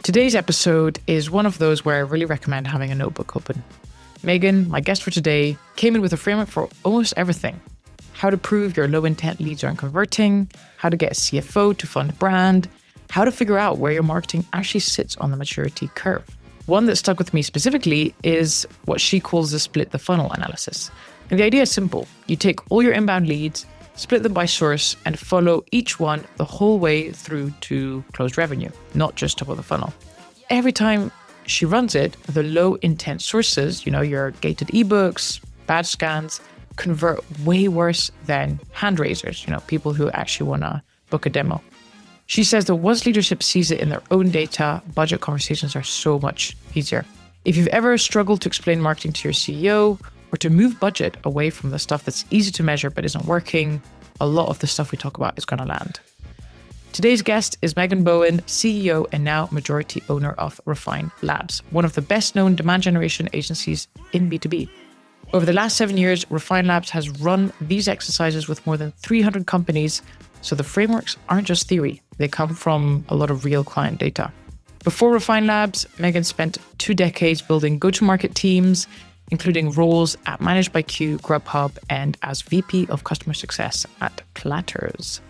Today's episode is one of those where I really recommend having a notebook open. Megan, my guest for today, came in with a framework for almost everything. How to prove your low intent leads aren't converting, how to get a CFO to fund a brand, how to figure out where your marketing actually sits on the maturity curve. One that stuck with me specifically is what she calls the split the funnel analysis. And the idea is simple. You take all your inbound leads, split them by source, and follow each one the whole way through to closed revenue, not just top of the funnel. Every time she runs it, the low intent sources, your gated ebooks, badge scans, convert way worse than hand raisers, people who actually want to book a demo. She says that once leadership sees it in their own data, budget conversations are so much easier. If you've ever struggled to explain marketing to your CEO or to move budget away from the stuff that's easy to measure but isn't working, a lot of the stuff we talk about is going to land. Today's guest is Megan Bowen, CEO and now majority owner of Refine Labs, one of the best known demand generation agencies in B2B. Over the last 7 years, Refine Labs has run these exercises with more than 300 companies, so the frameworks aren't just theory, they come from a lot of real client data. Before Refine Labs, Megan spent 2 decades building go-to-market teams, including roles at Managed by Q, Grubhub, and as VP of Customer Success at Platters.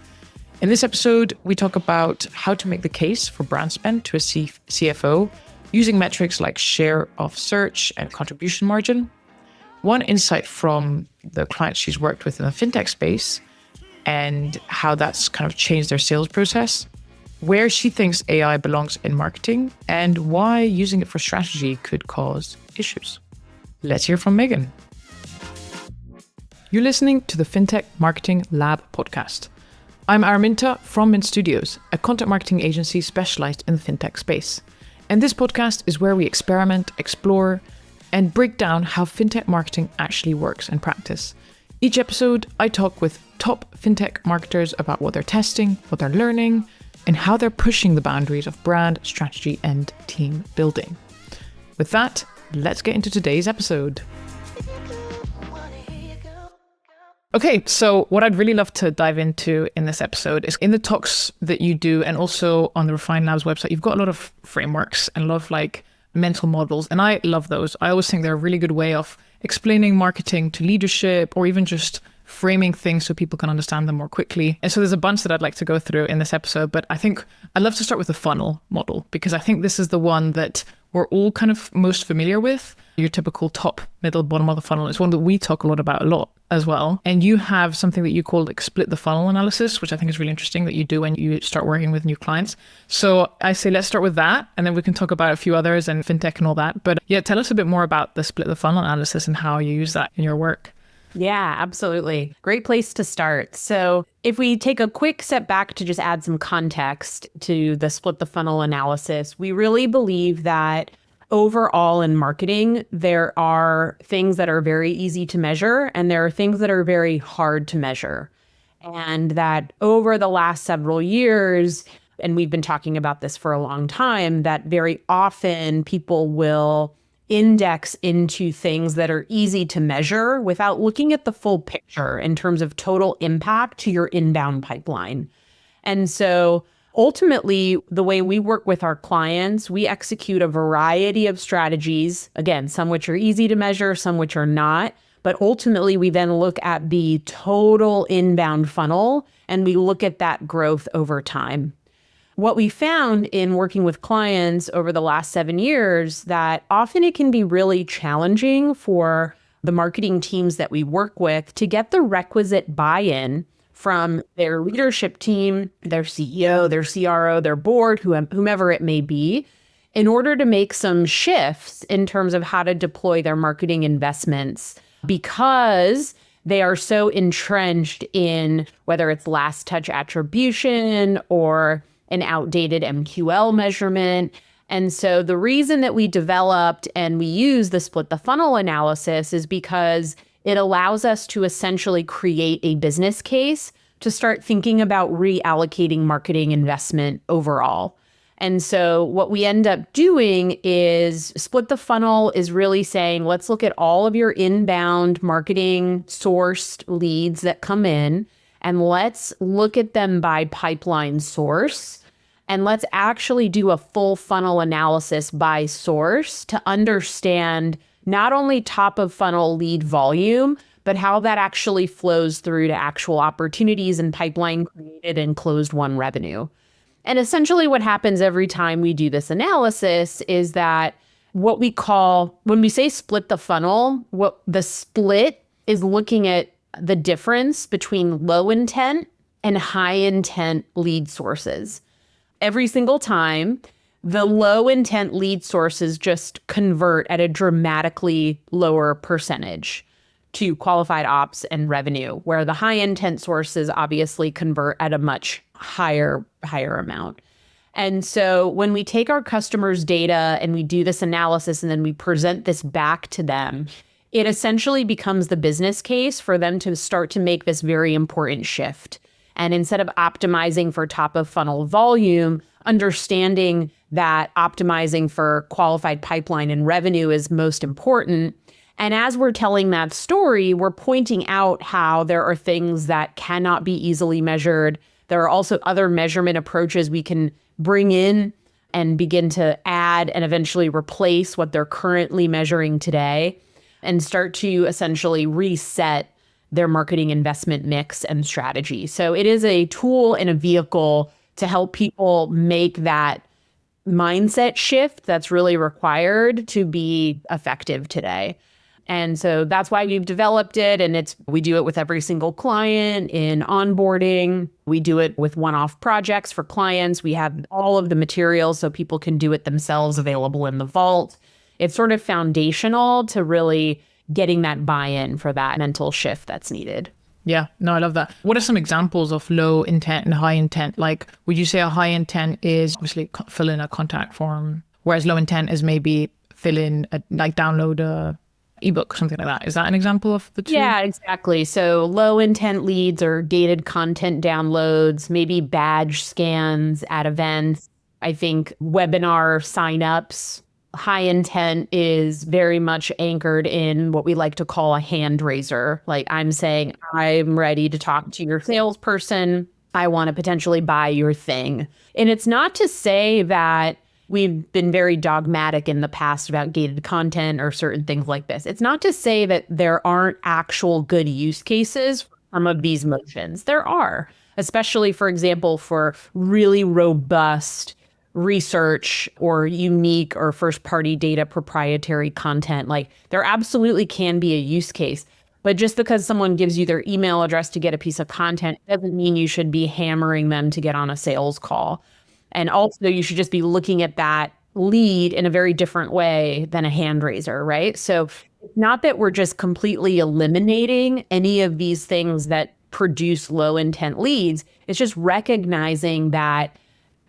In this episode, we talk about how to make the case for brand spend to a CFO using metrics like share of search and contribution margin. One insight from the clients she's worked with in the FinTech space and how that's kind of changed their sales process, where she thinks AI belongs in marketing, and why using it for strategy could cause issues. Let's hear from Megan. You're listening to the FinTech Marketing Lab podcast. I'm Araminta from Mint Studios, a content marketing agency specialized in the FinTech space. And this podcast is where we experiment, explore, and break down how FinTech marketing actually works in practice. Each episode, I talk with top FinTech marketers about what they're testing, what they're learning, and how they're pushing the boundaries of brand, strategy, and team building. With that, let's get into today's episode. Okay, so what I'd really love to dive into in this episode is in the talks that you do and also on the Refine Labs website, you've got a lot of frameworks and a lot of mental models, and I love those. I always think they're a really good way of explaining marketing to leadership or even just framing things so people can understand them more quickly. And so there's a bunch that I'd like to go through in this episode, but I think I'd love to start with the funnel model because I think this is the one that we're all kind of most familiar with. Your typical top, middle, bottom of the funnel is one that we talk a lot as well. And you have something that you call split the funnel analysis, which I think is really interesting that you do when you start working with new clients. So I say, let's start with that. And then we can talk about a few others and FinTech and all that. But yeah, tell us a bit more about the split the funnel analysis and how you use that in your work. Yeah, absolutely. Great place to start. So if we take a quick step back to just add some context to the split the funnel analysis, we really believe that overall in marketing, there are things that are very easy to measure and there are things that are very hard to measure. And that over the last several years, and we've been talking about this for a long time, that very often people will index into things that are easy to measure without looking at the full picture in terms of total impact to your inbound pipeline. And so ultimately, the way we work with our clients, we execute a variety of strategies, again, some which are easy to measure, some which are not. But ultimately, we then look at the total inbound funnel and we look at that growth over time. What we found in working with clients over the last 7 years, that often it can be really challenging for the marketing teams that we work with to get the requisite buy-in from their leadership team, their CEO, their CRO, their board, whomever it may be, in order to make some shifts in terms of how to deploy their marketing investments, because they are so entrenched in whether it's last touch attribution or an outdated MQL measurement. And so the reason that we developed and we use the split the funnel analysis is because it allows us to essentially create a business case to start thinking about reallocating marketing investment overall. And so what we end up doing is split the funnel is really saying, let's look at all of your inbound marketing sourced leads that come in, and let's look at them by pipeline source. And let's actually do a full funnel analysis by source to understand not only top of funnel lead volume, but how that actually flows through to actual opportunities and pipeline created and closed won revenue. And essentially what happens every time we do this analysis is that what we call, when we say split the funnel, what the split is looking at the difference between low intent and high intent lead sources. Every single time, the low intent lead sources just convert at a dramatically lower percentage to qualified ops and revenue, where the high intent sources obviously convert at a much higher amount. And so when we take our customers' data and we do this analysis and then we present this back to them, it essentially becomes the business case for them to start to make this very important shift. And instead of optimizing for top of funnel volume, understanding that optimizing for qualified pipeline and revenue is most important. And as we're telling that story, we're pointing out how there are things that cannot be easily measured. There are also other measurement approaches we can bring in and begin to add and eventually replace what they're currently measuring today and start to essentially reset their marketing investment mix and strategy. So it is a tool and a vehicle to help people make that mindset shift that's really required to be effective today. And so that's why we've developed it. And we do it with every single client in onboarding. We do it with one-off projects for clients. We have all of the materials so people can do it themselves available in the vault. It's sort of foundational to really getting that buy-in for that mental shift that's needed. Yeah, no, I love that. What are some examples of low intent and high intent? Like, would you say a high intent is obviously fill in a contact form, whereas low intent is maybe download a ebook, something like that? Is that an example of the two? Yeah, exactly. So low intent leads are gated content downloads, maybe badge scans at events. I think webinar signups. High intent is very much anchored in what we like to call a hand raiser. Like I'm saying, I'm ready to talk to your salesperson. I want to potentially buy your thing. And it's not to say that we've been very dogmatic in the past about gated content or certain things like this. It's not to say that there aren't actual good use cases for some of these motions. There are, especially, for example, for really robust research or unique or first-party data proprietary content. Like there absolutely can be a use case. But just because someone gives you their email address to get a piece of content doesn't mean you should be hammering them to get on a sales call. And also you should just be looking at that lead in a very different way than a hand raiser, right? So it's not that we're just completely eliminating any of these things that produce low intent leads. It's just recognizing that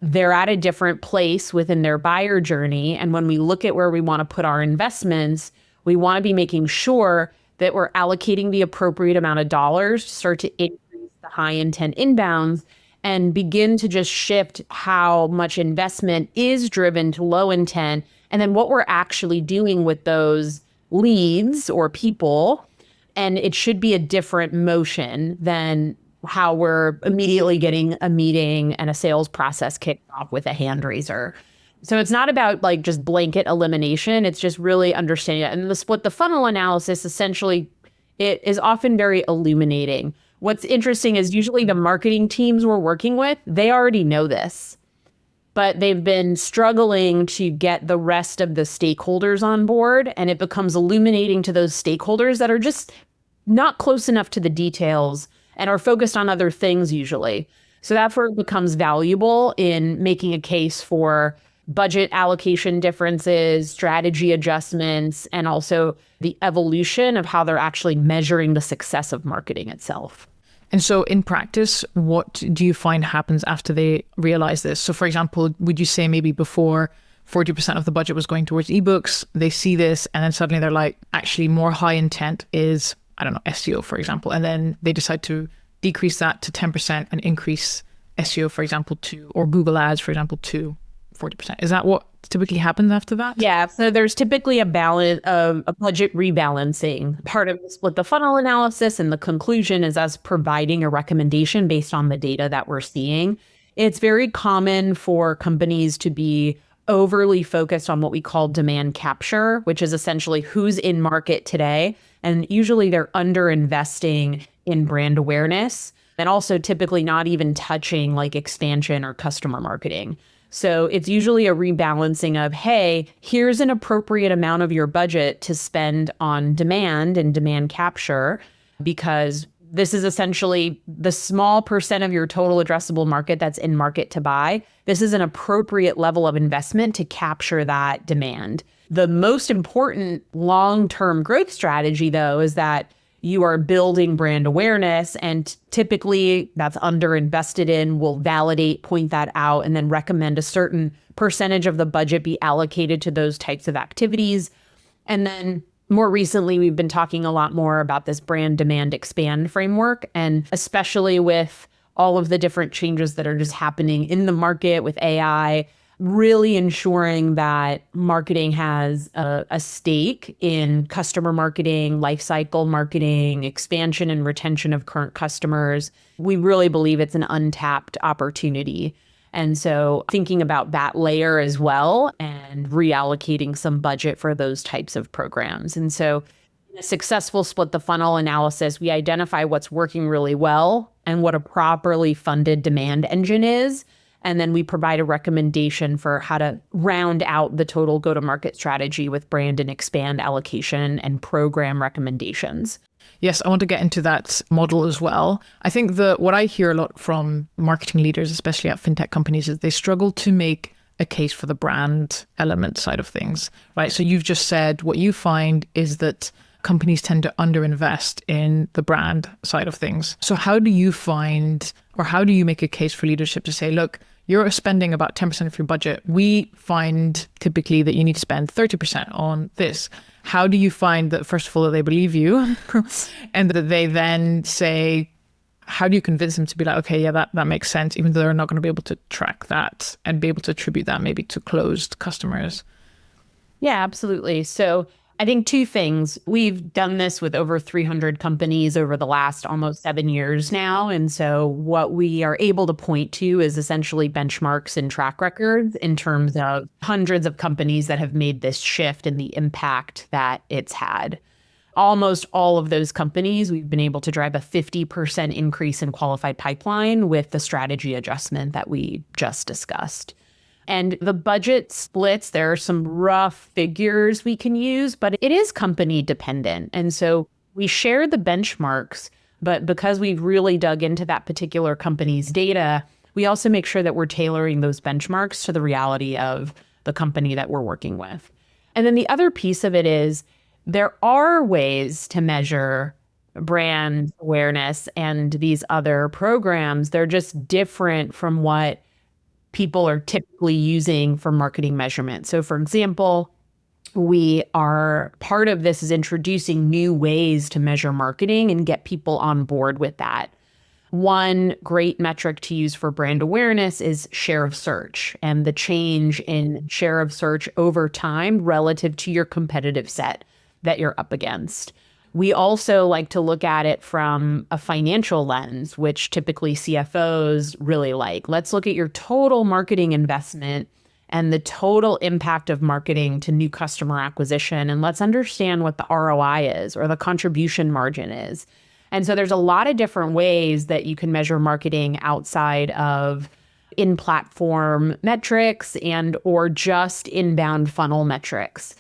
they're at a different place within their buyer journey. And when we look at where we want to put our investments, we want to be making sure that we're allocating the appropriate amount of dollars to start to increase the high intent inbounds and begin to just shift how much investment is driven to low intent. And then what we're actually doing with those leads or people. And it should be a different motion than how we're immediately getting a meeting and a sales process kicked off with a hand raiser. So it's not about like just blanket elimination. It's just really understanding it. And the split the funnel analysis, essentially, it is often very illuminating. What's interesting is usually the marketing teams we're working with, they already know this, but they've been struggling to get the rest of the stakeholders on board. And it becomes illuminating to those stakeholders that are just not close enough to the details and are focused on other things usually. So that's where it becomes valuable in making a case for budget allocation differences, strategy adjustments, and also the evolution of how they're actually measuring the success of marketing itself. And so in practice, what do you find happens after they realize this? So for example, would you say maybe before 40% of the budget was going towards ebooks, they see this and then suddenly they're like, actually more high intent is, I don't know, SEO, for example. And then they decide to decrease that to 10% and increase SEO, for example, or Google Ads, for example, to 40%. Is that what typically happens after that? Yeah. So there's typically a balance of a budget rebalancing. Part of the split the funnel analysis and the conclusion is us providing a recommendation based on the data that we're seeing. It's very common for companies to be overly focused on what we call demand capture, which is essentially who's in market today. And usually they're under investing in brand awareness and also typically not even touching like expansion or customer marketing. So it's usually a rebalancing of, hey, here's an appropriate amount of your budget to spend on demand and demand capture, because this is essentially the small percent of your total addressable market that's in market to buy. This is an appropriate level of investment to capture that demand. The most important long-term growth strategy, though, is that you are building brand awareness, and typically that's underinvested in. We'll validate, point that out, and then recommend a certain percentage of the budget be allocated to those types of activities. And then more recently, we've been talking a lot more about this brand demand expand framework, and especially with all of the different changes that are just happening in the market with AI, really ensuring that marketing has a stake in customer marketing, lifecycle marketing, expansion and retention of current customers. We really believe it's an untapped opportunity. And so thinking about that layer as well and reallocating some budget for those types of programs. And so in a successful split the funnel analysis, we identify what's working really well and what a properly funded demand engine is. And then we provide a recommendation for how to round out the total go-to-market strategy with brand and expand allocation and program recommendations. Yes, I want to get into that model as well. I think what I hear a lot from marketing leaders, especially at fintech companies, is they struggle to make a case for the brand element side of things, right? So you've just said what you find is that companies tend to underinvest in the brand side of things. So how do you find, or how do you make a case for leadership to say, look, you're spending about 10% of your budget. We find typically that you need to spend 30% on this. How do you find that, first of all, that they believe you and that they then say, how do you convince them to be like, okay, yeah, that makes sense, even though they're not going to be able to track that and be able to attribute that maybe to closed customers? Yeah, absolutely. So I think two things. We've done this with over 300 companies over the last almost 7 years now. And so what we are able to point to is essentially benchmarks and track records in terms of hundreds of companies that have made this shift and the impact that it's had. Almost all of those companies, we've been able to drive a 50% increase in qualified pipeline with the strategy adjustment that we just discussed. And the budget splits, there are some rough figures we can use, but it is company dependent. And so we share the benchmarks, but because we've really dug into that particular company's data, we also make sure that we're tailoring those benchmarks to the reality of the company that we're working with. And then the other piece of it is there are ways to measure brand awareness and these other programs. They're just different from what people are typically using for marketing measurement. So for example, part of this is introducing new ways to measure marketing and get people on board with that. One great metric to use for brand awareness is share of search and the change in share of search over time relative to your competitive set that you're up against. We also like to look at it from a financial lens, which typically CFOs really like. Let's look at your total marketing investment and the total impact of marketing to new customer acquisition. And let's understand what the ROI is or the contribution margin is. And so there's a lot of different ways that you can measure marketing outside of in-platform metrics and or just inbound funnel metrics.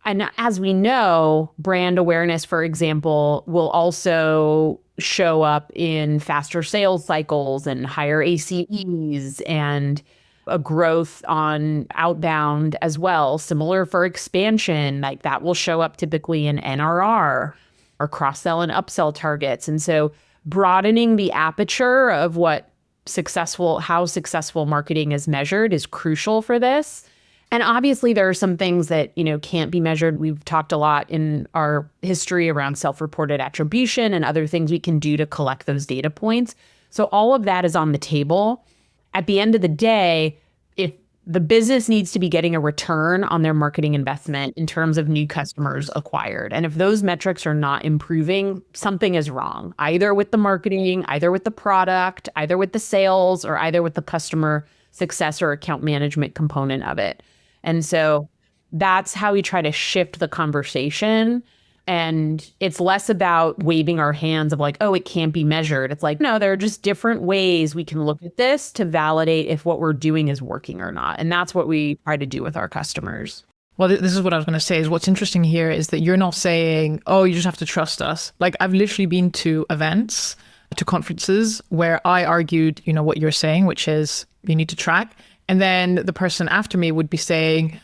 And as we know, brand awareness, for example, will also show up in faster sales cycles and higher ACEs and a growth on outbound as well. Similar for expansion, like that will show up typically in NRR or cross-sell and upsell targets. And so broadening the aperture of how successful marketing is measured is crucial for this. And obviously there are some things that, can't be measured. We've talked a lot in our history around self-reported attribution and other things we can do to collect those data points. So all of that is on the table. At the end of the day, if the business needs to be getting a return on their marketing investment in terms of new customers acquired. And if those metrics are not improving, something is wrong, either with the marketing, either with the product, either with the sales, or either with the customer success or account management component of it. And so that's how we try to shift the conversation. And it's less about waving our hands of like, oh, it can't be measured. It's like, no, there are just different ways we can look at this to validate if what we're doing is working or not. And that's what we try to do with our customers. Well, this is what I was going to say is what's interesting here is that you're not saying, oh, you just have to trust us. Like I've literally been to events, to conferences where I argued, what you're saying, which is you need to track. And then the person after me would be saying,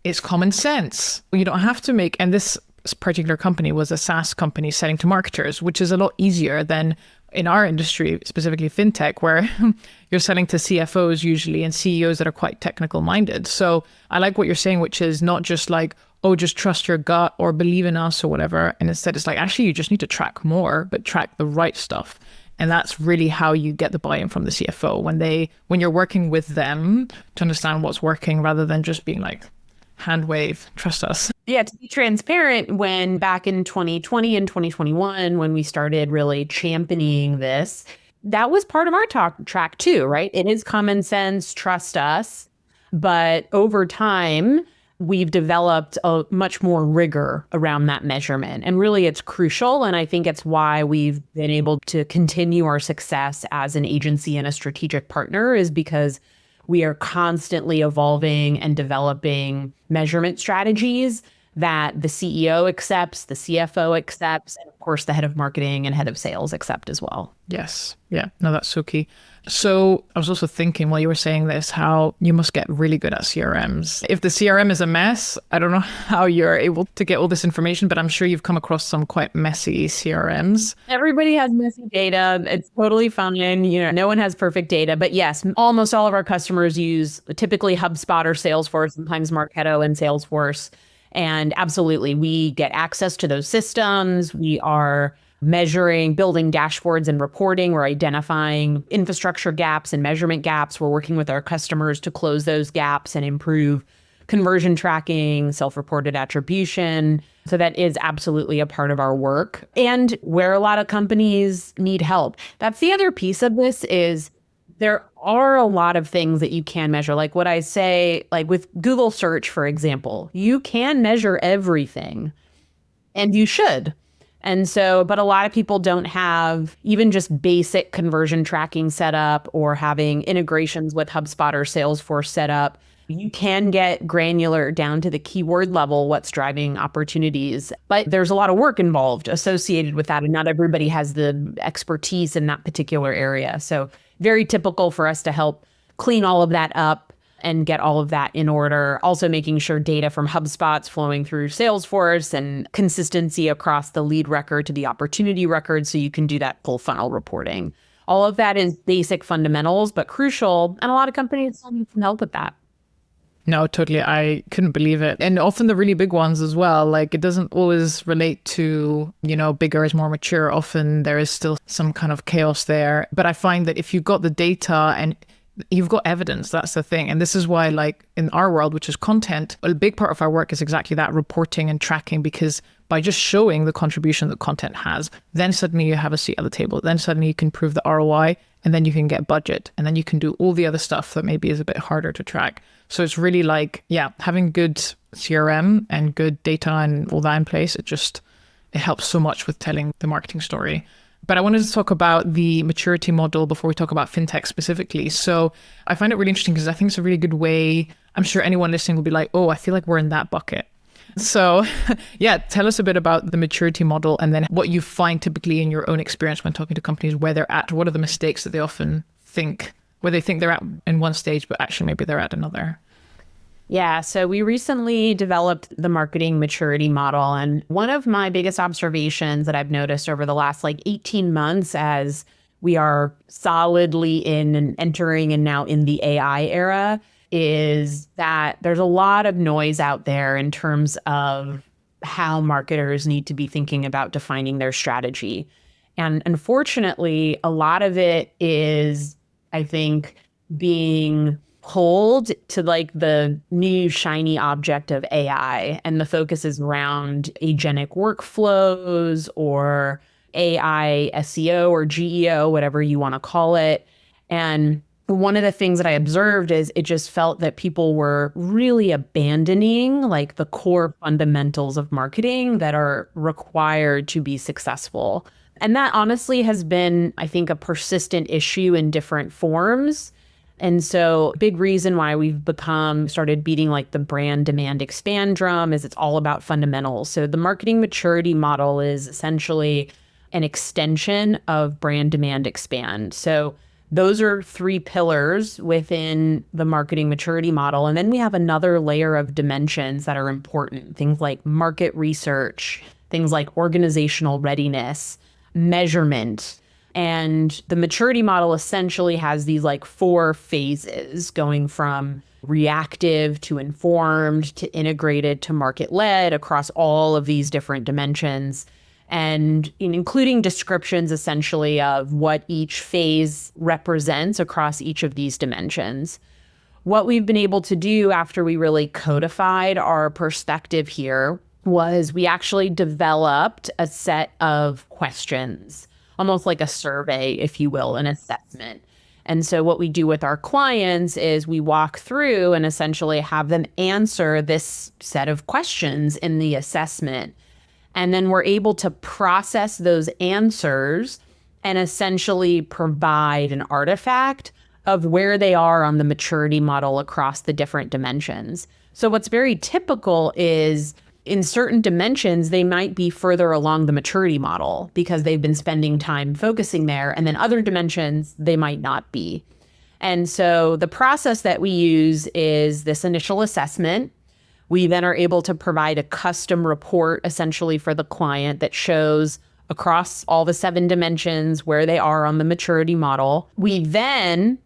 it's common sense. You don't have to make, and this particular company was a SaaS company selling to marketers, which is a lot easier than in our industry, specifically FinTech, where you're selling to CFOs usually and CEOs that are quite technical minded. So I like what you're saying, which is not just like, oh, just trust your gut or believe in us or whatever. And instead it's like, actually, you just need to track more, but track the right stuff. And that's really how you get the buy-in from the CFO when you're working with them to understand what's working rather than just being like, hand wave, trust us. Yeah, to be transparent, when back in 2020 and 2021, when we started really championing this, that was part of our track too, right? It is common sense, trust us. But over time, we've developed a much more rigor around that measurement. And really, it's crucial. And I think it's why we've been able to continue our success as an agency and a strategic partner is because we are constantly evolving and developing measurement strategies that the CEO accepts, the CFO accepts, and of course, the head of marketing and head of sales accept as well. Yes. Yeah. No, that's so key. So I was also thinking while you were saying this, how you must get really good at CRMs. If the CRM is a mess, I don't know how you're able to get all this information, but I'm sure you've come across some quite messy CRMs. Everybody has messy data. It's totally fine. No one has perfect data. But yes, almost all of our customers use typically HubSpot or Salesforce, sometimes Marketo and Salesforce. And absolutely, we get access to those systems. We are measuring, building dashboards and reporting. We're identifying infrastructure gaps and measurement gaps. We're working with our customers to close those gaps and improve conversion tracking, self-reported attribution. So that is absolutely a part of our work and where a lot of companies need help. That's the other piece of this is there are a lot of things that you can measure. Like what I say, like with Google search, for example, you can measure everything and you should. And so, but a lot of people don't have even just basic conversion tracking set up or having integrations with HubSpot or Salesforce set up. You can get granular down to the keyword level, what's driving opportunities. But there's a lot of work involved associated with that. And not everybody has the expertise in that particular area. So very typical for us to help clean all of that up and get all of that in order. Also making sure data from HubSpot's flowing through Salesforce and consistency across the lead record to the opportunity record so you can do that full funnel reporting. All of that is basic fundamentals, but crucial. And a lot of companies need some help with that. No, totally. I couldn't believe it. And often the really big ones as well, like it doesn't always relate to, bigger is more mature. Often there is still some kind of chaos there. But I find that if you've got the data and you've got evidence, that's the thing. And this is why, like in our world, which is content, a big part of our work is exactly that, reporting and tracking, because by just showing the contribution that content has, then suddenly you have a seat at the table. Then suddenly you can prove the ROI, and then you can get budget, and then you can do all the other stuff that maybe is a bit harder to track. So it's really like, having good CRM and good data and all that in place, it helps so much with telling the marketing story. But I wanted to talk about the maturity model before we talk about FinTech specifically. So I find it really interesting because I think it's a really good way. I'm sure anyone listening will be like, oh, I feel like we're in that bucket. So tell us a bit about the maturity model and then what you find typically in your own experience when talking to companies, where they're at. What are the mistakes that they often think, where they think they're at in one stage, but actually maybe they're at another? Yeah, so we recently developed the marketing maturity model. And one of my biggest observations that I've noticed over the last 18 months as we are solidly in and entering and now in the AI era is that there's a lot of noise out there in terms of how marketers need to be thinking about defining their strategy. And unfortunately, a lot of it is, I think, being pulled to like the new shiny object of AI. And the focus is around agentic workflows or AI SEO or GEO, whatever you want to call it. And one of the things that I observed is it just felt that people were really abandoning like the core fundamentals of marketing that are required to be successful. And that honestly has been, I think, a persistent issue in different forms. And so big reason why we've started beating like the brand demand expand drum is it's all about fundamentals. So the marketing maturity model is essentially an extension of brand demand expand. So those are 3 pillars within the marketing maturity model. And then we have another layer of dimensions that are important. Things like market research, things like organizational readiness, measurement. And the maturity model essentially has these like 4 phases going from reactive to informed to integrated to market-led across all of these different dimensions, and including descriptions essentially of what each phase represents across each of these dimensions. What we've been able to do after we really codified our perspective here was we actually developed a set of questions, almost like a survey, if you will, an assessment. And so what we do with our clients is we walk through and essentially have them answer this set of questions in the assessment. And then we're able to process those answers and essentially provide an artifact of where they are on the maturity model across the different dimensions. So what's very typical is in certain dimensions, they might be further along the maturity model because they've been spending time focusing there. And then other dimensions, they might not be. And so the process that we use is this initial assessment. We then are able to provide a custom report essentially for the client that shows across all the 7 dimensions where they are on the maturity model. We then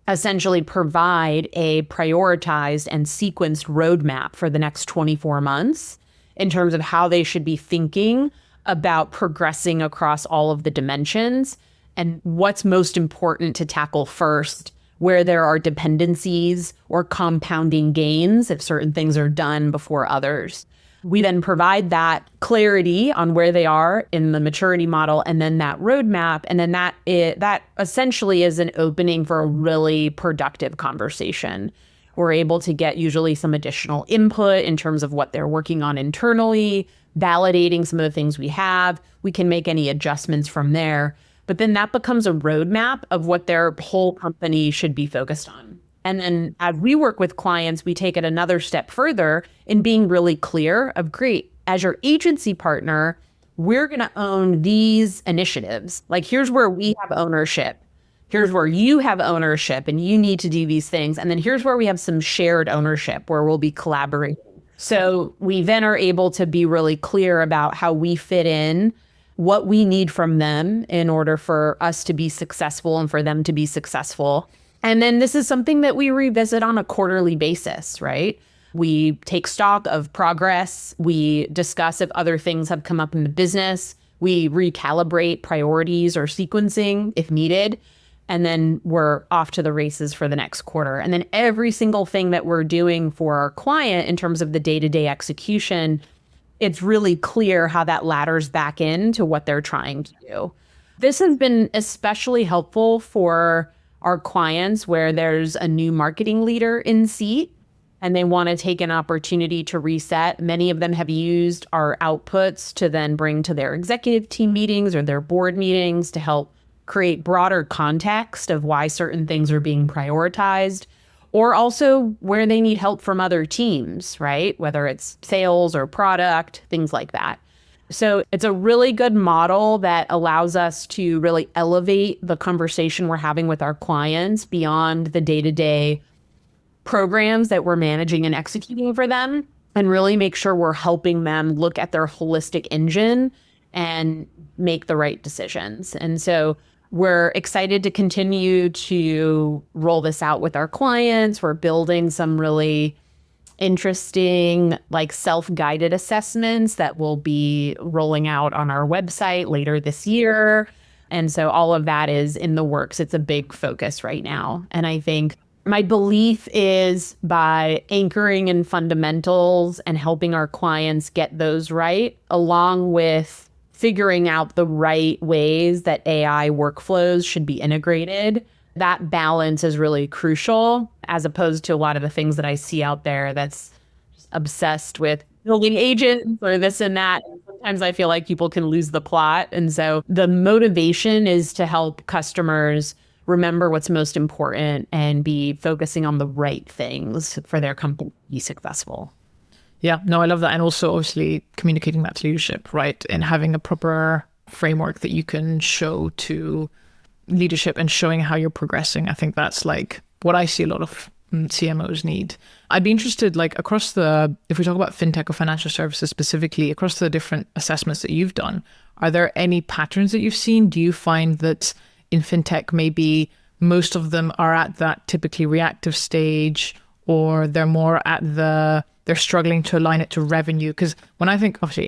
essentially provide a prioritized and sequenced roadmap for the next 24 months in terms of how they should be thinking about progressing across all of the dimensions and what's most important to tackle first, where there are dependencies or compounding gains if certain things are done before others. We then provide that clarity on where they are in the maturity model and then that roadmap. And then that essentially is an opening for a really productive conversation. We're able to get usually some additional input in terms of what they're working on internally, validating some of the things we have. We can make any adjustments from there. But then that becomes a roadmap of what their whole company should be focused on. And then as we work with clients, we take it another step further in being really clear of, great, as your agency partner, we're going to own these initiatives. Like, here's where we have ownership. Here's where you have ownership and you need to do these things. And then here's where we have some shared ownership where we'll be collaborating. So we then are able to be really clear about how we fit in, what we need from them in order for us to be successful and for them to be successful. And then this is something that we revisit on a quarterly basis, right? We take stock of progress. We discuss if other things have come up in the business. We recalibrate priorities or sequencing if needed. And then we're off to the races for the next quarter. And then every single thing that we're doing for our client in terms of the day-to-day execution, it's really clear how that ladders back into what they're trying to do. This has been especially helpful for our clients where there's a new marketing leader in seat and they want to take an opportunity to reset. Many of them have used our outputs to then bring to their executive team meetings or their board meetings to help create broader context of why certain things are being prioritized, or also where they need help from other teams, right? Whether it's sales or product, things like that. So it's a really good model that allows us to really elevate the conversation we're having with our clients beyond the day-to-day programs that we're managing and executing for them, and really make sure we're helping them look at their holistic engine and make the right decisions. And so we're excited to continue to roll this out with our clients. We're building some really interesting, like self-guided assessments that will be rolling out on our website later this year. And so all of that is in the works. It's a big focus right now. And I think My belief is by anchoring in fundamentals and helping our clients get those right, along with figuring out the right ways that AI workflows should be integrated, that balance is really crucial, as opposed to a lot of the things that I see out there that's just obsessed with building agents or this and that. And sometimes I feel like people can lose the plot. And so the motivation is to help customers remember what's most important and be focusing on the right things for their company to be successful. Yeah, no, I love that. And also obviously communicating that to leadership, right? And having a proper framework that you can show to leadership and showing how you're progressing. I think that's like what I see a lot of CMOs need. I'd be interested, like across if we talk about fintech or financial services specifically, across the different assessments that you've done, are there any patterns that you've seen? Do you find that in fintech, maybe most of them are at that typically reactive stage, or they're more at they're struggling to align it to revenue? Because when I think, obviously,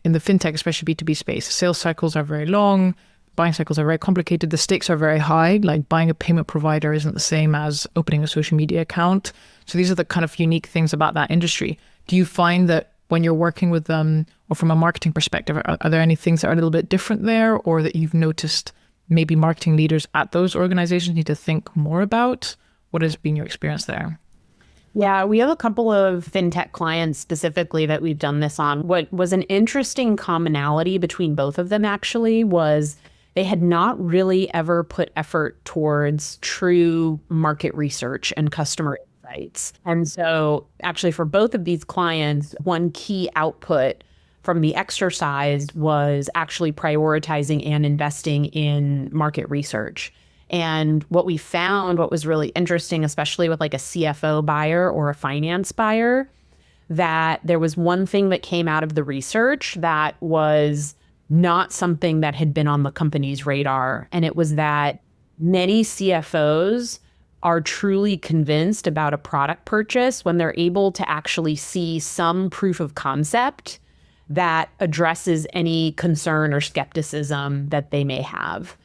in the fintech, especially B2B space, sales cycles are very long, buying cycles are very complicated, the stakes are very high. Like buying a payment provider isn't the same as opening a social media account. So these are the kind of unique things about that industry. Do you find that when you're working with them, or from a marketing perspective, are there any things that are a little bit different there, or that you've noticed maybe marketing leaders at those organizations need to think more about? What has been your experience there? Yeah, we have a couple of fintech clients specifically that we've done this on. What was an interesting commonality between both of them actually was they had not really ever put effort towards true market research and customer insights. And so actually for both of these clients, one key output from the exercise was actually prioritizing and investing in market research. And what we found, what was really interesting, especially with like a CFO buyer or a finance buyer, that there was one thing that came out of the research that was not something that had been on the company's radar. And it was that many CFOs are truly convinced about a product purchase when they're able to actually see some proof of concept that addresses any concern or skepticism that they may have.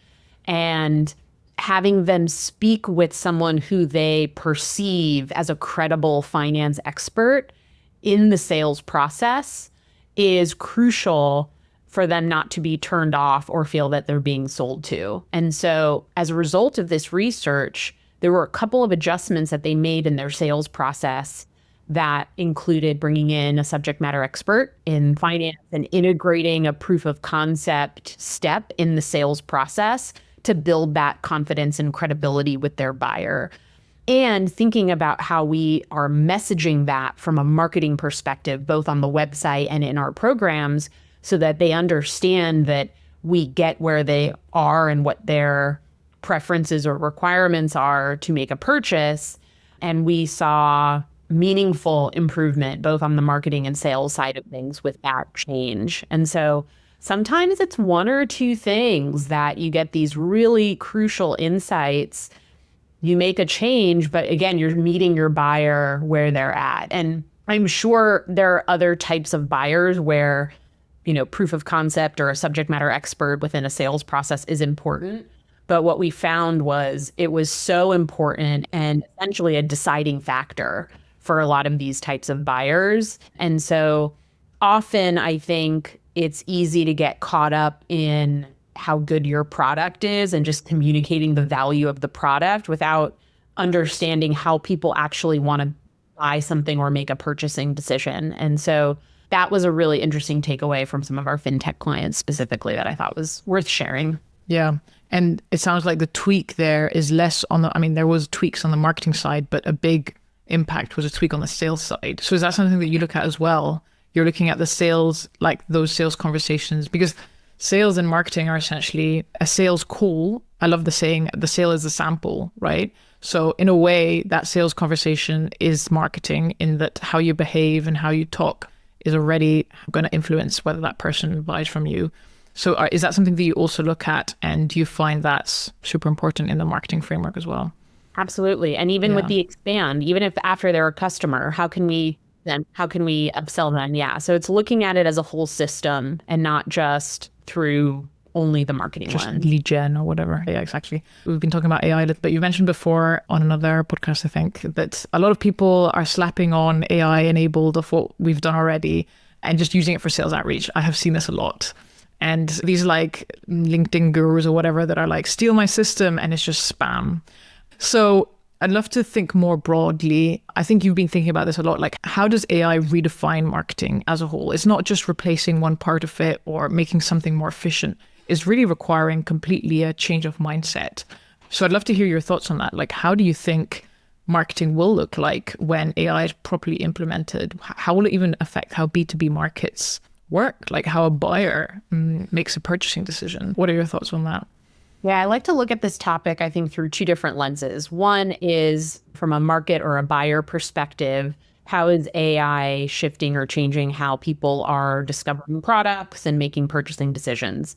And having them speak with someone who they perceive as a credible finance expert in the sales process is crucial for them not to be turned off or feel that they're being sold to. And so as a result of this research, there were a couple of adjustments that they made in their sales process that included bringing in a subject matter expert in finance and integrating a proof of concept step in the sales process to build that confidence and credibility with their buyer. And thinking about how we are messaging that from a marketing perspective, both on the website and in our programs, so that they understand that we get where they are and what their preferences or requirements are to make a purchase. And we saw meaningful improvement both on the marketing and sales side of things with that change. And so sometimes it's one or two things that you get these really crucial insights. You make a change, but again, you're meeting your buyer where they're at. And I'm sure there are other types of buyers where, proof of concept or a subject matter expert within a sales process is important. But what we found was it was so important and essentially a deciding factor for a lot of these types of buyers. And so often I think it's easy to get caught up in how good your product is and just communicating the value of the product without understanding how people actually want to buy something or make a purchasing decision. And so that was a really interesting takeaway from some of our fintech clients specifically that I thought was worth sharing. Yeah. And it sounds like the tweak there is less on there was tweaks on the marketing side, but a big impact was a tweak on the sales side. So is that something that you look at as well? You're looking at the sales, like those sales conversations, because sales and marketing are essentially a sales call. I love the saying, the sale is the sample, right? So in a way, that sales conversation is marketing in that how you behave and how you talk is already going to influence whether that person buys from you. So is that something that you also look at, and do you find that's super important in the marketing framework as well? Absolutely. And even with the expand, even if after they're a customer, how can we upsell them? Yeah. So it's looking at it as a whole system and not just through only the marketing just one. lead gen or whatever. Yeah, exactly. We've been talking about AI a little bit. You mentioned before on another podcast, I think, that a lot of people are slapping on AI enabled of what we've done already and just using it for sales outreach. I have seen this a lot. And these like LinkedIn gurus or whatever that are like, steal my system, and it's just spam. So I'd love to think more broadly. I think you've been thinking about this a lot. Like, how does AI redefine marketing as a whole? It's not just replacing one part of it or making something more efficient. It's really requiring completely a change of mindset. So I'd love to hear your thoughts on that. Like, how do you think marketing will look like when AI is properly implemented? How will it even affect how B2B markets work? Like how a buyer makes a purchasing decision? What are your thoughts on that? Yeah, I like to look at this topic, I think, through two different lenses. One is from a market or a buyer perspective. How is AI shifting or changing how people are discovering products and making purchasing decisions?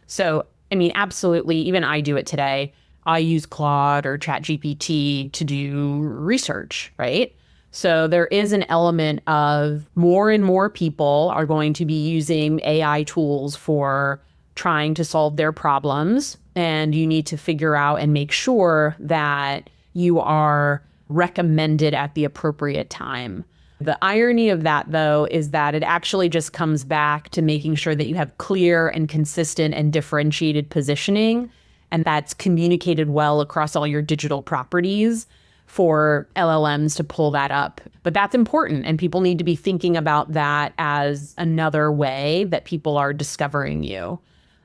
So, I mean, absolutely, even I do it today. I use Claude or ChatGPT to do research, right? So there is an element of more and more people are going to be using AI tools for trying to solve their problems. And you need to figure out and make sure that you are recommended at the appropriate time. The irony of that, though, is that it actually just comes back to making sure that you have clear and consistent and differentiated positioning, and that's communicated well across all your digital properties for LLMs to pull that up. But that's important, and people need to be thinking about that as another way that people are discovering you.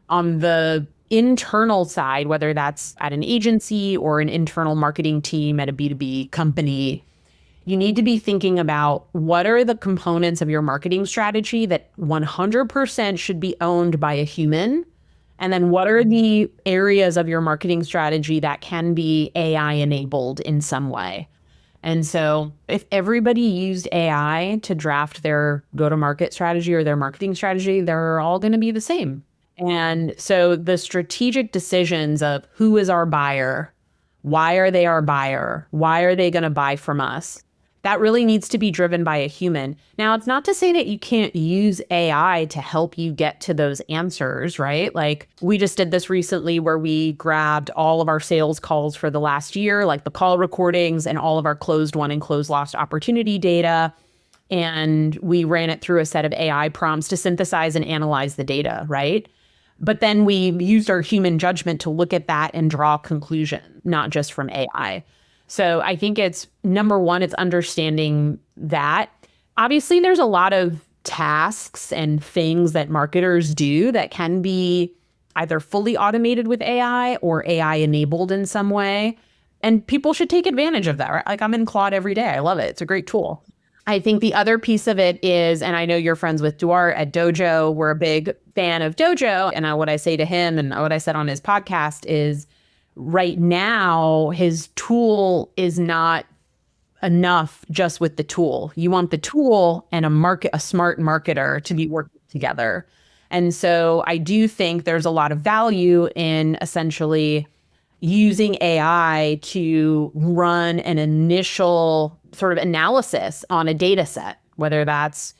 On the internal side, whether that's at an agency or an internal marketing team at a B2B company, you need to be thinking about what are the components of your marketing strategy that 100% should be owned by a human. And then what are the areas of your marketing strategy that can be AI enabled in some way? And so if everybody used AI to draft their go-to-market strategy or their marketing strategy, they're all going to be the same. And so the strategic decisions of who is our buyer, why are they our buyer, why are they going to buy from us, that really needs to be driven by a human. Now, it's not to say that you can't use AI to help you get to those answers, right? Like we just did this recently where we grabbed all of our sales calls for the last year, like the call recordings and all of our closed won and closed lost opportunity data. And we ran it through a set of AI prompts to synthesize and analyze the data, right? But then we used our human judgment to look at that and draw a conclusion, not just from AI. So I think it's number one, it's understanding that. Obviously, there's a lot of tasks and things that marketers do that can be either fully automated with AI or AI enabled in some way. And people should take advantage of that, right? Like I'm in Claude every day. I love it. It's a great tool. I think the other piece of it is, and I know you're friends with Duarte at Dojo, we're a big fan of Dojo. And what I say to him and what I said on his podcast is right now, his tool is not enough just with the tool. You want the tool and a smart marketer to be working together. And so I do think there's a lot of value in essentially using AI to run an initial sort of analysis on a data set, whether that's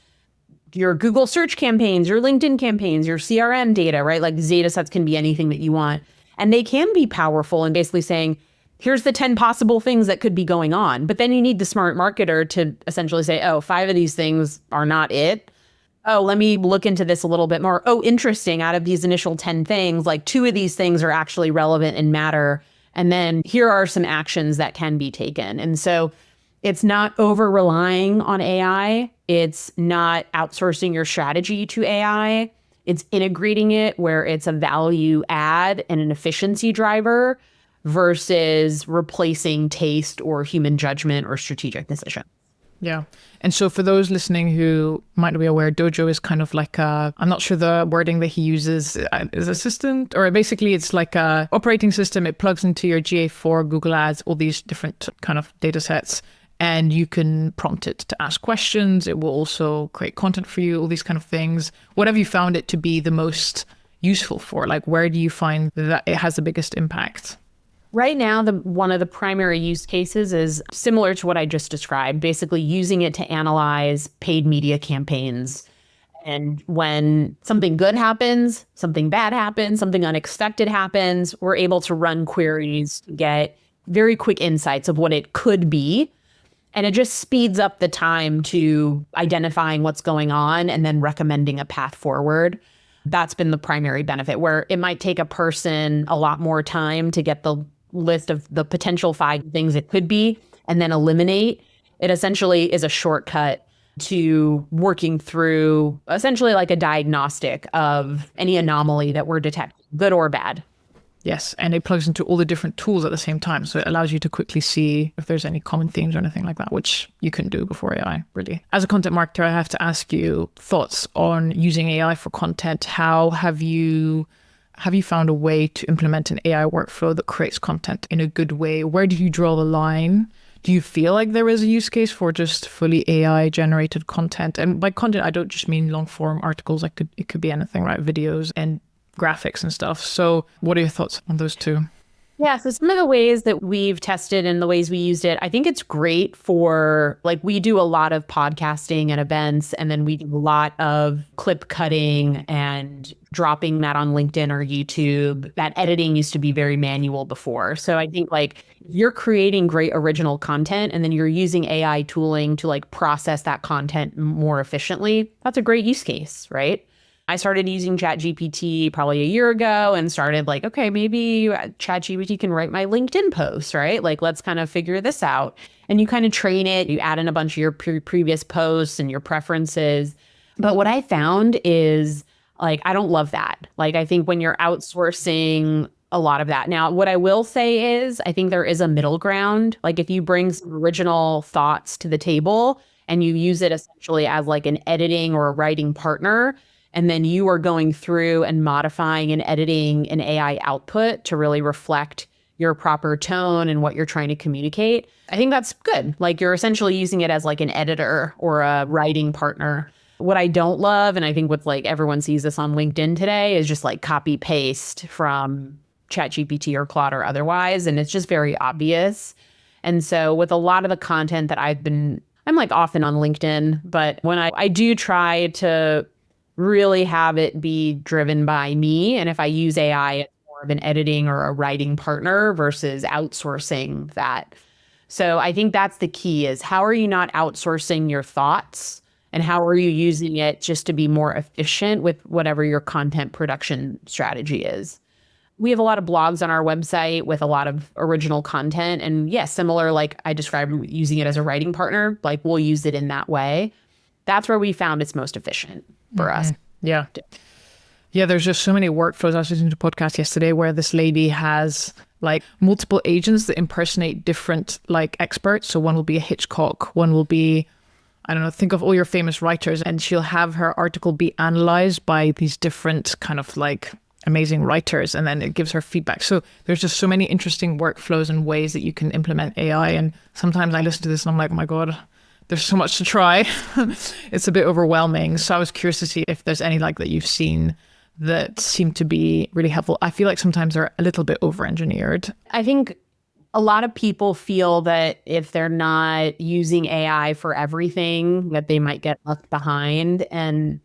your Google search campaigns, your LinkedIn campaigns, your CRM data, right? Like data sets can be anything that you want. And they can be powerful in basically saying, here's the 10 possible things that could be going on. But then you need the smart marketer to essentially say, oh, 5 of these things are not it. Oh, let me look into this a little bit more. Oh, interesting. Out of these initial 10 things, like 2 of these things are actually relevant and matter. And then here are some actions that can be taken. And so it's not over relying on AI. It's not outsourcing your strategy to AI. It's integrating it where it's a value add and an efficiency driver versus replacing taste or human judgment or strategic decision. Yeah. And so for those listening who might not be aware, Dojo is kind of like I'm not sure the wording that he uses is assistant, or basically it's like a operating system. It plugs into your GA4, Google Ads, all these different kind of data sets. And you can prompt it to ask questions. It will also create content for you, all these kind of things. What have you found it to be the most useful for? Like, where do you find that it has the biggest impact? Right now, one of the primary use cases is similar to what I just described, basically using it to analyze paid media campaigns And when something good happens, something bad happens, something unexpected happens, we're able to run queries, get very quick insights of what it could be. And it just speeds up the time to identifying what's going on and then recommending a path forward. That's been the primary benefit, where it might take a person a lot more time to get the list of the potential 5 things it could be and then eliminate. It essentially is a shortcut to working through essentially like a diagnostic of any anomaly that we're detecting, good or bad. Yes, and it plugs into all the different tools at the same time. So it allows you to quickly see if there's any common themes or anything like that, which you couldn't do before AI, really. As a content marketer, I have to ask you thoughts on using AI for content. How have you found a way to implement an AI workflow that creates content in a good way? Where do you draw the line? Do you feel like there is a use case for just fully AI generated content? And by content, I don't just mean long form articles. It could be anything, right? Videos and graphics and stuff. So what are your thoughts on those two? Yeah, so some of the ways that we've tested and the ways we used it, I think it's great for, like, we do a lot of podcasting and events, and then we do a lot of clip cutting and dropping that on LinkedIn or YouTube. That editing used to be very manual before. So I think, like, you're creating great original content and then you're using AI tooling to, like, process that content more efficiently. That's a great use case, right? I started using ChatGPT probably a year ago and started like, okay, maybe ChatGPT can write my LinkedIn post, right? Like, let's kind of figure this out. And you kind of train it, you add in a bunch of your previous posts and your preferences. But what I found is, like, I don't love that. Like, I think when you're outsourcing a lot of that. Now, what I will say is, I think there is a middle ground. Like, if you bring some original thoughts to the table and you use it essentially as like an editing or a writing partner, and then you are going through and modifying and editing an AI output to really reflect your proper tone and what you're trying to communicate, I think that's good. Like, you're essentially using it as like an editor or a writing partner. What I don't love, and I think with, like, everyone sees this on LinkedIn today, is just like copy paste from ChatGPT or Claude or otherwise. And it's just very obvious. And so with a lot of the content that I'm like often on LinkedIn, but when I do try to really have it be driven by me. And if I use AI, it's more of an editing or a writing partner versus outsourcing that. So I think that's the key, is how are you not outsourcing your thoughts, and how are you using it just to be more efficient with whatever your content production strategy is. We have a lot of blogs on our website with a lot of original content. And yes, similar, like I described using it as a writing partner, like we'll use it in that way. That's where we found it's most efficient for us. Yeah. Yeah, there's just so many workflows. I was listening to a podcast yesterday where this lady has like multiple agents that impersonate different like experts. So one will be a Hitchcock, one will be, I don't know, think of all your famous writers, and she'll have her article be analyzed by these different kind of like amazing writers, and then it gives her feedback. So there's just so many interesting workflows and ways that you can implement AI. And sometimes I listen to this and I'm like, oh my God, there's so much to try. It's a bit overwhelming. So I was curious to see if there's any like that you've seen that seem to be really helpful. I feel like sometimes they're a little bit over-engineered. I think a lot of people feel that if they're not using AI for everything, that they might get left behind. And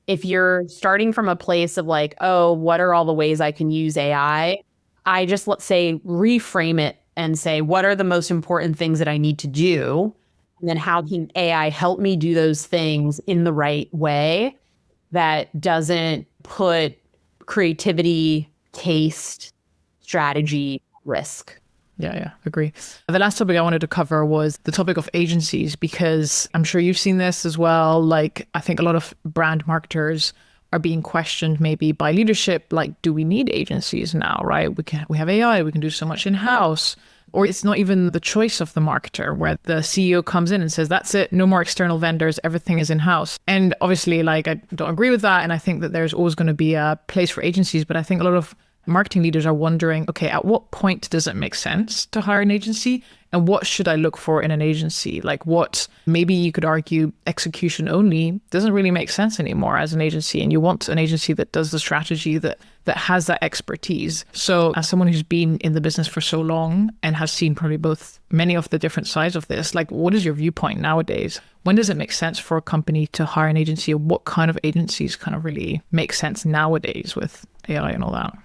if you're starting from a place of like, oh, what are all the ways I can use AI? I just, let's say, reframe it and say, what are the most important things that I need to do? And then how can AI help me do those things in the right way that doesn't put creativity, taste, strategy at risk? Yeah, agree. The last topic I wanted to cover was the topic of agencies, because I'm sure you've seen this as well. Like, I think a lot of brand marketers are being questioned maybe by leadership, like, do we need agencies now, right? We have AI, we can do so much in-house. Or it's not even the choice of the marketer, where the CEO comes in and says, that's it, no more external vendors, everything is in-house. And obviously, like, I don't agree with that. And I think that there's always going to be a place for agencies. But I think a lot of marketing leaders are wondering, okay, at what point does it make sense to hire an agency? And what should I look for in an agency? Like what, maybe you could argue execution only doesn't really make sense anymore as an agency. And you want an agency that does the strategy, that has that expertise. So as someone who's been in the business for so long and has seen probably both many of the different sides of this, like what is your viewpoint nowadays? When does it make sense for a company to hire an agency? Or what kind of agencies kind of really make sense nowadays with AI and all that?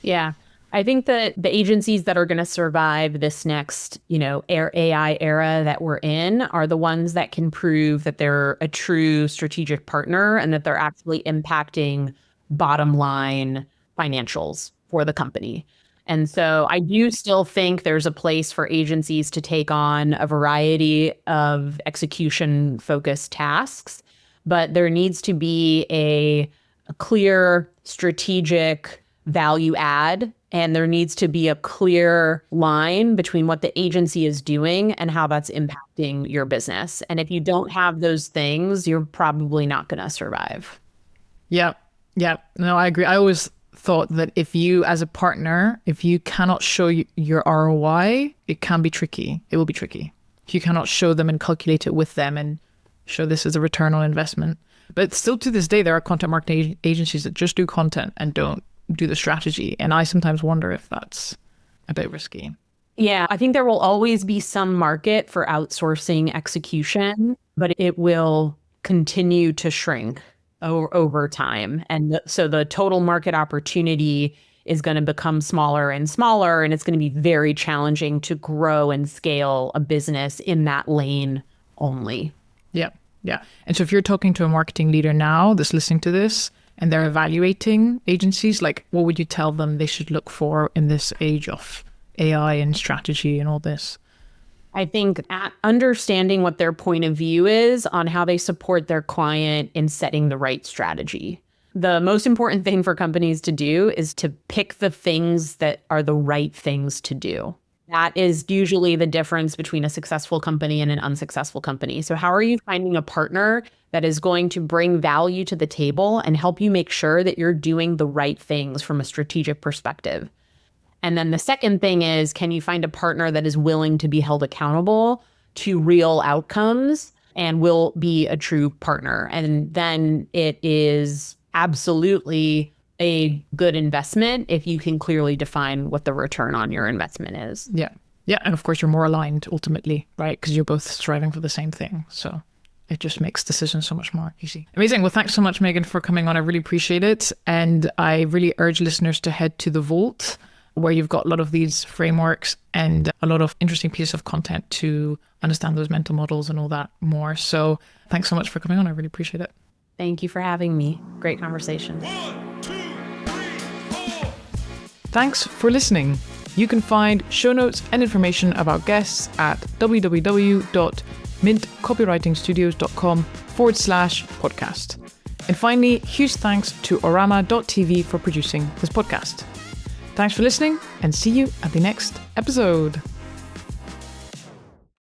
Yeah. I think that the agencies that are going to survive this next, AI era that we're in are the ones that can prove that they're a true strategic partner and that they're actually impacting bottom line financials for the company. And so I do still think there's a place for agencies to take on a variety of execution focused tasks, but there needs to be a clear strategic value add, and there needs to be a clear line between what the agency is doing and how that's impacting your business. And if you don't have those things, you're probably not going to survive. Yeah. No, I agree. I always thought that if you, as a partner, if you cannot show your ROI, it can be tricky. It will be tricky. If you cannot show them and calculate it with them and show this as a return on investment. But still to this day, there are content marketing agencies that just do content and don't do the strategy. And I sometimes wonder if that's a bit risky. Yeah, I think there will always be some market for outsourcing execution, but it will continue to shrink over time. And so the total market opportunity is going to become smaller and smaller, and it's going to be very challenging to grow and scale a business in that lane only. Yeah. And so if you're talking to a marketing leader now that's listening to this, and they're evaluating agencies, like what would you tell them they should look for in this age of AI and strategy and all this? I think understanding what their point of view is on how they support their client in setting the right strategy. The most important thing for companies to do is to pick the things that are the right things to do. That is usually the difference between a successful company and an unsuccessful company. So how are you finding a partner that is going to bring value to the table and help you make sure that you're doing the right things from a strategic perspective? And then the second thing is, can you find a partner that is willing to be held accountable to real outcomes and will be a true partner? And then it is absolutely a good investment if you can clearly define what the return on your investment is. Yeah. And of course, you're more aligned ultimately, right? Because you're both striving for the same thing. So it just makes decisions so much more easy. Amazing. Well, thanks so much, Megan, for coming on. I really appreciate it. And I really urge listeners to head to The Vault, where you've got a lot of these frameworks and a lot of interesting pieces of content to understand those mental models and all that more. So thanks so much for coming on. I really appreciate it. Thank you for having me. Great conversation. 1, 2, 3, 4. Thanks for listening. You can find show notes and information about guests at www.mintcopywritingstudios.com/podcast. And finally, huge thanks to Orama.tv for producing this podcast. Thanks for listening and see you at the next episode.